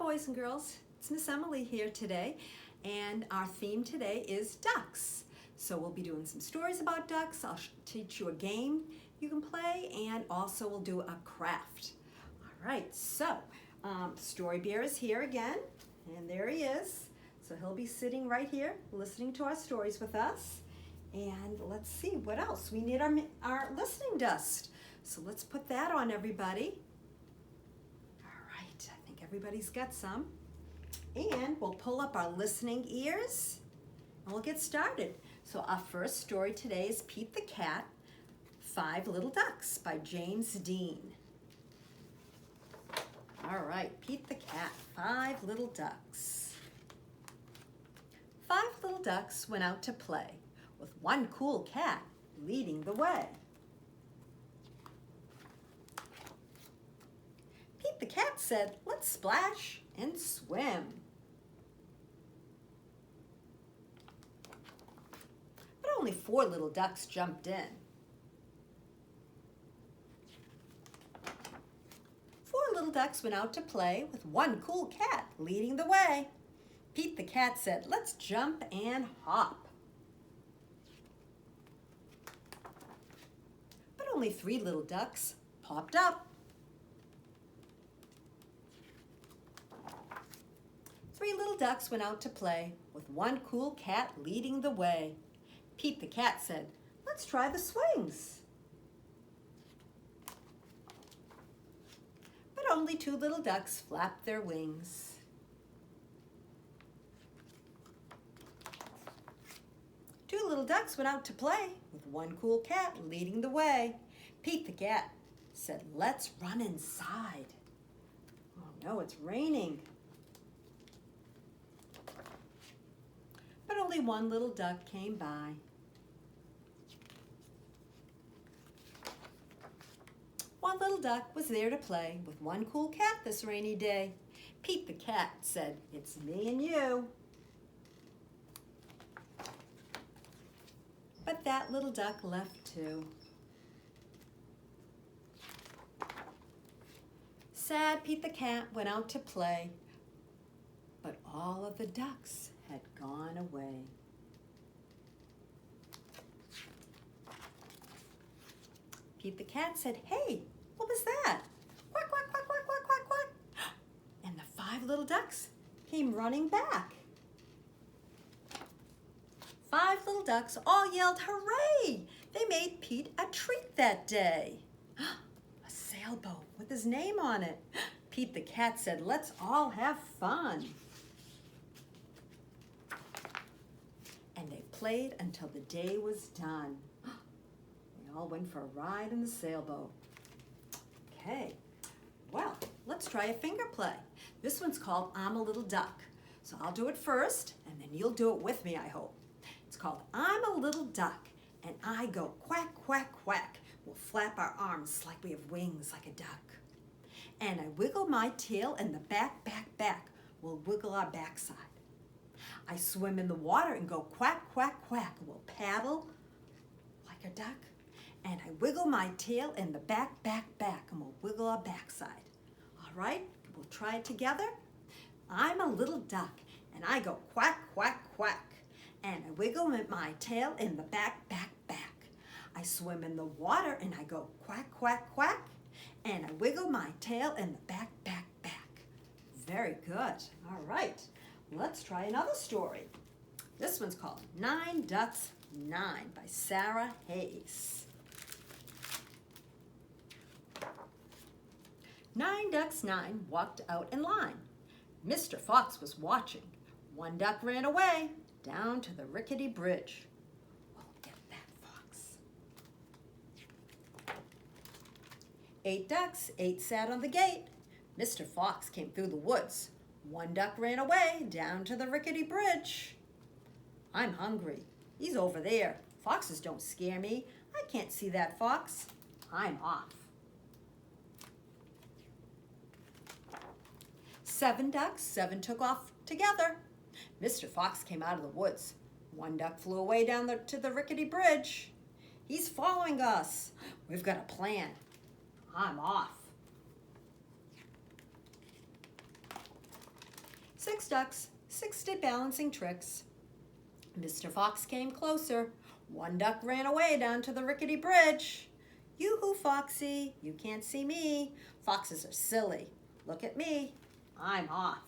boys and girls. It's Miss Emily here today, and our theme today is ducks. So we'll be doing some stories about ducks. I'll teach you a game you can play, and also we'll do a craft. All right, so Story Bear is here again, and there he is. So he'll be sitting right here listening to our stories with us. And let's see, what else? We need our listening dust. So let's put that on, everybody. All right, I think everybody's got some. And we'll pull up our listening ears and we'll get started. So our first story today is Pete the Cat, 5 Little Ducks by James Dean. All right, Pete the Cat, 5 Little Ducks. 5 little ducks went out to play, with one cool cat leading the way. Pete the Cat said, "Let's splash and swim." But only 4 little ducks jumped in. 4 little ducks went out to play, with one cool cat leading the way. Pete the Cat said, "Let's jump and hop." But only 3 little ducks popped up. 3 little ducks went out to play, with one cool cat leading the way. Pete the Cat said, "Let's try the swings." But only 2 little ducks flapped their wings. 2 little ducks went out to play, with one cool cat leading the way. Pete the Cat said, "Let's run inside." Oh no, it's raining. But only 1 little duck came by. One little duck was there to play with one cool cat this rainy day. Pete the Cat said, "It's me and you." But that little duck left too. Sad Pete the Cat went out to play, but all of the ducks had gone away. Pete the Cat said, "Hey, what was that? Quack, quack, quack, quack, quack, quack, quack." And the 5 little ducks came running back. 5 little ducks all yelled, "Hooray!" They made Pete a treat that day. A sailboat with his name on it. Pete the Cat said, "Let's all have fun." And they played until the day was done. They all went for a ride in the sailboat. Okay, well, let's try a finger play. This one's called "I'm a Little Duck." So I'll do it first, and then you'll do it with me, I hope. It's called "I'm a little duck, and I go quack, quack, quack." We'll flap our arms like we have wings like a duck. And I wiggle my tail in the back, back, back. We'll wiggle our backside. I swim in the water and go quack, quack, quack. We'll paddle like a duck. And I wiggle my tail in the back, back, back. And we'll wiggle our backside. All right, we'll try it together. I'm a little duck, and I go quack, quack, quack. And I wiggle my tail in the back, back, back. I swim in the water and I go quack, quack, quack. And I wiggle my tail in the back, back, back. Very good. All right, let's try another story. This one's called 9 Ducks 9 by Sarah Hayes. 9 ducks 9 walked out in line. Mr. Fox was watching. 1 duck ran away down to the rickety bridge. We'll get that fox. 8 ducks, 8 sat on the gate. Mr. Fox came through the woods. 1 duck ran away down to the rickety bridge. I'm hungry. He's over there. Foxes don't scare me. I can't see that fox. I'm off. 7 ducks, 7 took off together. Mr. Fox came out of the woods. 1 duck flew away down to the rickety bridge. He's following us. We've got a plan. I'm off. 6 ducks, 6 did balancing tricks. Mr. Fox came closer. 1 duck ran away down to the rickety bridge. Yoo-hoo, Foxy, you can't see me. Foxes are silly. Look at me. I'm off.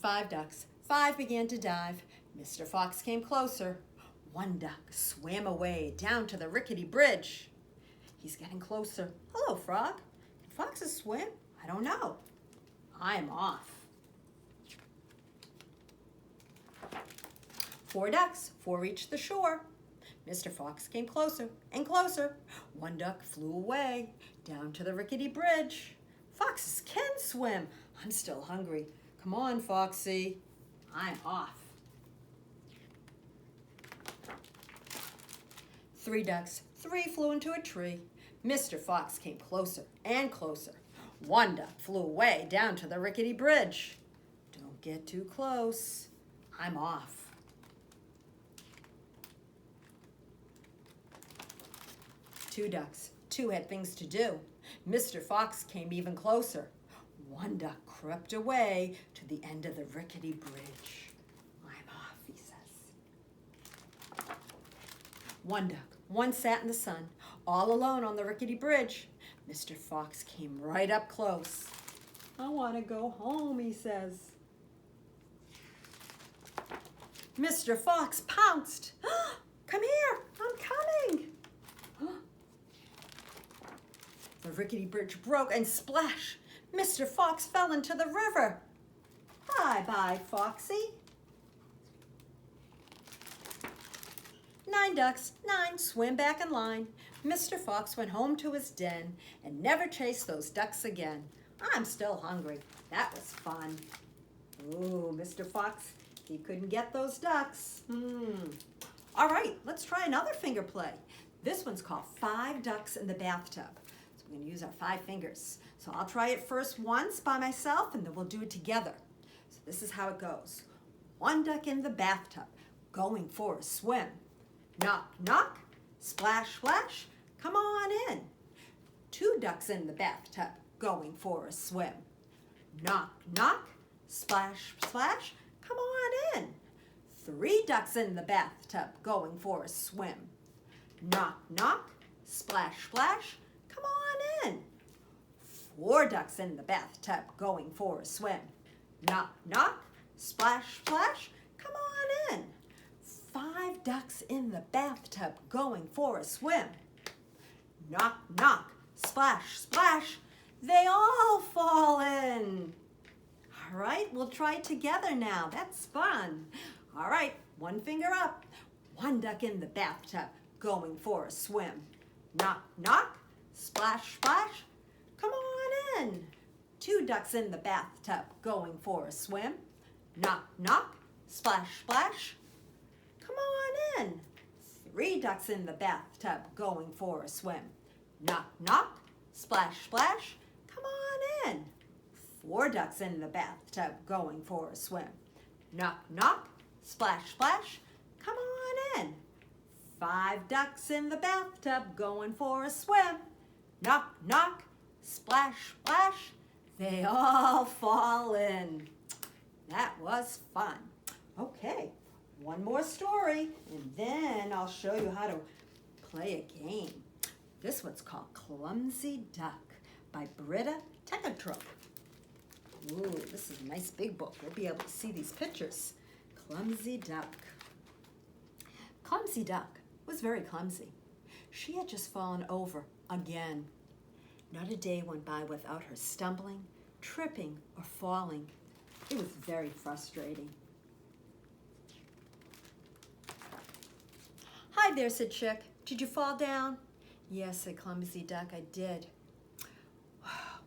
5 ducks, 5 began to dive. Mr. Fox came closer. 1 duck swam away down to the rickety bridge. He's getting closer. Hello, Frog. Can foxes swim? I don't know. I'm off. 4 ducks, 4 reached the shore. Mr. Fox came closer and closer. 1 duck flew away down to the rickety bridge. Foxes can swim. I'm still hungry. Come on, Foxy. I'm off. 3 ducks, 3 flew into a tree. Mr. Fox came closer and closer. 1 duck flew away down to the rickety bridge. Don't get too close. I'm off. 2 ducks, 2 had things to do. Mr. Fox came even closer. 1 duck crept away to the end of the rickety bridge. I'm off, he says. 1 duck, 1 sat in the sun, all alone on the rickety bridge. Mr. Fox came right up close. I want to go home, he says. Mr. Fox pounced. Come here, I'm coming. The rickety bridge broke and splash! Mr. Fox fell into the river. Bye-bye, Foxy. 9 ducks, 9 swam back in line. Mr. Fox went home to his den and never chased those ducks again. I'm still hungry. That was fun. Ooh, Mr. Fox, he couldn't get those ducks. All right, let's try another finger play. This one's called 5 Ducks in the Bathtub. So we're going to use our 5 fingers. So I'll try it first once by myself, and then we'll do it together. So this is how it goes. 1 duck in the bathtub, going for a swim. Knock, knock, splash, splash, come on in. 2 ducks in the bathtub, going for a swim. Knock, knock, splash, splash, come on in. 3 ducks in the bathtub, going for a swim. Knock, knock, splash, splash, come on in. 4 ducks in the bathtub, going for a swim. Knock, knock, splash, splash, come on in. 5 ducks in the bathtub, going for a swim. Knock, knock, splash, splash, they all fall in. All right, we'll try it together now. That's fun. All right, 1 finger up. 1 duck in the bathtub, going for a swim. Knock, knock, splash, splash, come on in. 2 ducks in the bathtub, going for a swim. Knock, knock, splash, splash, come on in. 3 ducks in the bathtub, going for a swim. Knock, knock, splash, splash, come on in. 4 ducks in the bathtub, going for a swim. Knock, knock, splash, splash, come on in. 5 ducks in the bathtub, going for a swim. Knock, knock, splash, splash, they all fall in. That was fun. Okay, 1 more story, and then I'll show you how to play a game. This one's called Clumsy Duck by Britta Teckentrup. Ooh, this is a nice big book. We'll be able to see these pictures. Clumsy Duck. Clumsy Duck was very clumsy. She had just fallen over again. Not a day went by without her stumbling, tripping, or falling. It was very frustrating. Hi there, said Chick. Did you fall down? Yes, said Clumsy Duck, I did.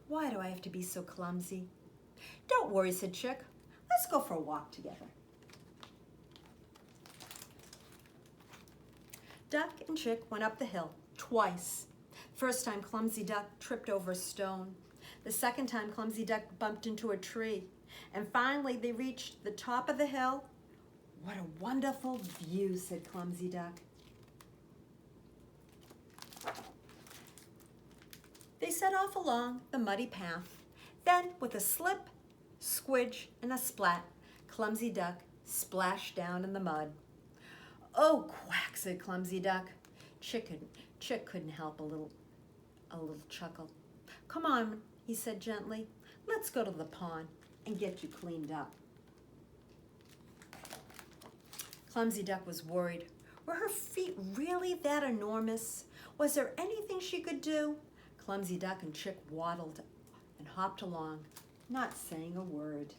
Why do I have to be so clumsy? Don't worry, said Chick. Let's go for a walk together. Duck and Chick went up the hill twice. First time Clumsy Duck tripped over a stone. The second time Clumsy Duck bumped into a tree. And finally they reached the top of the hill. What a wonderful view, said Clumsy Duck. They set off along the muddy path. Then, with a slip, squidge, and a splat, Clumsy Duck splashed down in the mud. "Oh, quack," said Clumsy Duck. Chick couldn't help a little chuckle. "Come on," he said gently. "Let's go to the pond and get you cleaned up." Clumsy Duck was worried. Were her feet really that enormous? Was there anything she could do? Clumsy Duck and Chick waddled and hopped along, not saying a word.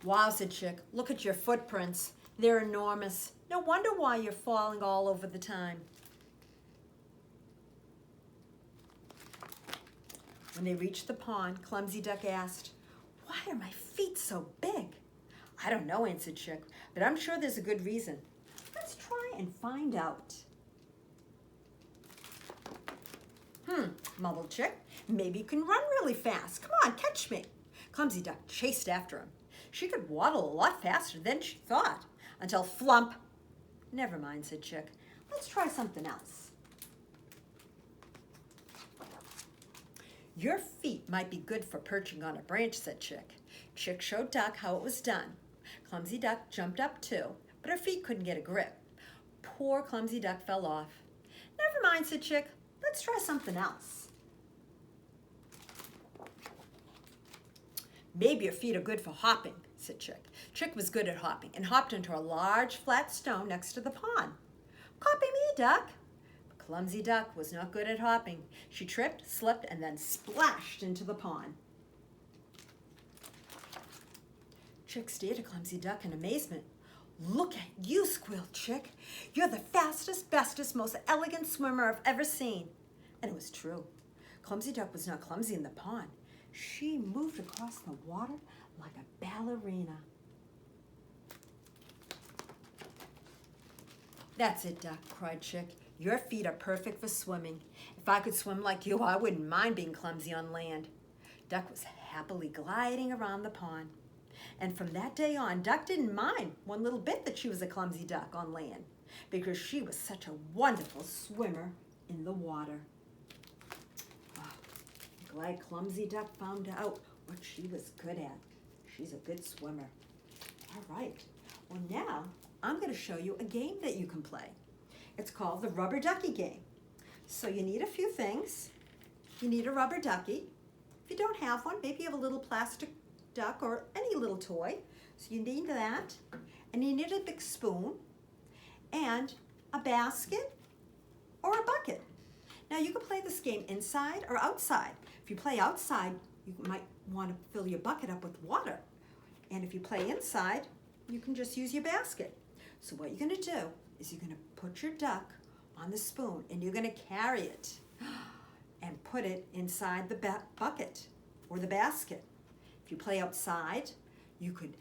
"Wow," said Chick, "look at your footprints. They're enormous. No wonder why you're falling all over the time." When they reached the pond, Clumsy Duck asked, "Why are my feet so big?" "I don't know," answered Chick, "but I'm sure there's a good reason. Let's try and find out." Mumbled Chick. "Maybe you can run really fast. Come on, catch me." Clumsy Duck chased after him. She could waddle a lot faster than she thought, until flump. "Never mind," said Chick. "Let's try something else." "Your feet might be good for perching on a branch," said Chick. Chick showed Duck how it was done. Clumsy Duck jumped up too, but her feet couldn't get a grip. Poor Clumsy Duck fell off. "Never mind," said Chick. "Let's try something else." "Maybe your feet are good for hopping," said Chick. Chick was good at hopping and hopped into a large flat stone next to the pond. "Copy me, Duck." But Clumsy Duck was not good at hopping. She tripped, slipped, and then splashed into the pond. Chick stared at Clumsy Duck in amazement. "Look at you," squealed Chick. "You're the fastest, bestest, most elegant swimmer I've ever seen." And it was true. Clumsy Duck was not clumsy in the pond. She moved across the water like a ballerina. "That's it, Duck," cried Chick. "Your feet are perfect for swimming. If I could swim like you, I wouldn't mind being clumsy on land." Duck was happily gliding around the pond. And from that day on, Duck didn't mind one little bit that she was a clumsy duck on land, because she was such a wonderful swimmer in the water. Glad Clumsy Duck found out what she was good at. She's a good swimmer. All right. Well, now I'm going to show you a game that you can play. It's called the Rubber Ducky game. So you need a few things. You need a rubber ducky. If you don't have one, maybe you have a little plastic duck or any little toy. So you need that. And you need a big spoon and a basket or a bucket. Now you can play this game inside or outside. If you play outside, you might want to fill your bucket up with water. And if you play inside, you can just use your basket. So what you're going to do is you're going to put your duck on the spoon and you're going to carry it and put it inside the bucket or the basket. If you play outside, you could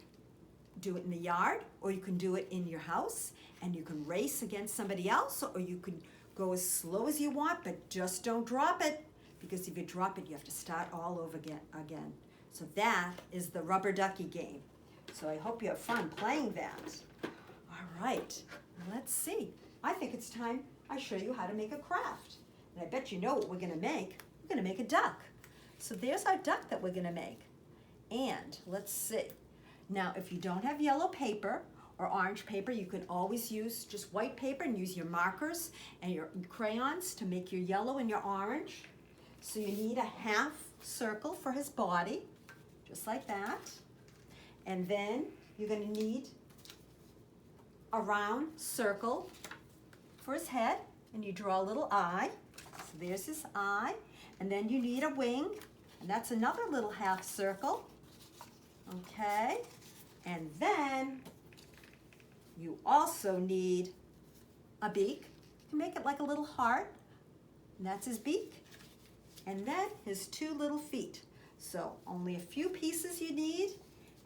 do it in the yard or you can do it in your house and you can race against somebody else, or you could go as slow as you want, but just don't drop it, because if you drop it, you have to start all over again. So that is the Rubber Ducky game. So I hope you have fun playing that. All right, let's see. I think it's time I show you how to make a craft. And I bet you know what we're going to make. We're going to make a duck. So there's our duck that we're going to make. And let's see. Now, if you don't have yellow paper or orange paper, you can always use just white paper and use your markers and your crayons to make your yellow and your orange. So you need a half circle for his body, just like that. And then you're going to need a round circle for his head, and you draw a little eye. So there's his eye. And then you need a wing, and that's another little half circle. Okay. And then you also need a beak. You can make it like a little heart, and that's his beak. And then his two little feet. So only a few pieces you need,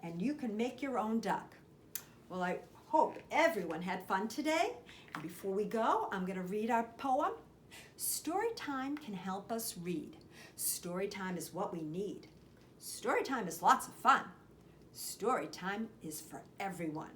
and you can make your own duck. Well, I hope everyone had fun today. And before we go, I'm going to read our poem. Story time can help us read. Story time is what we need. Story time is lots of fun. Story time is for everyone.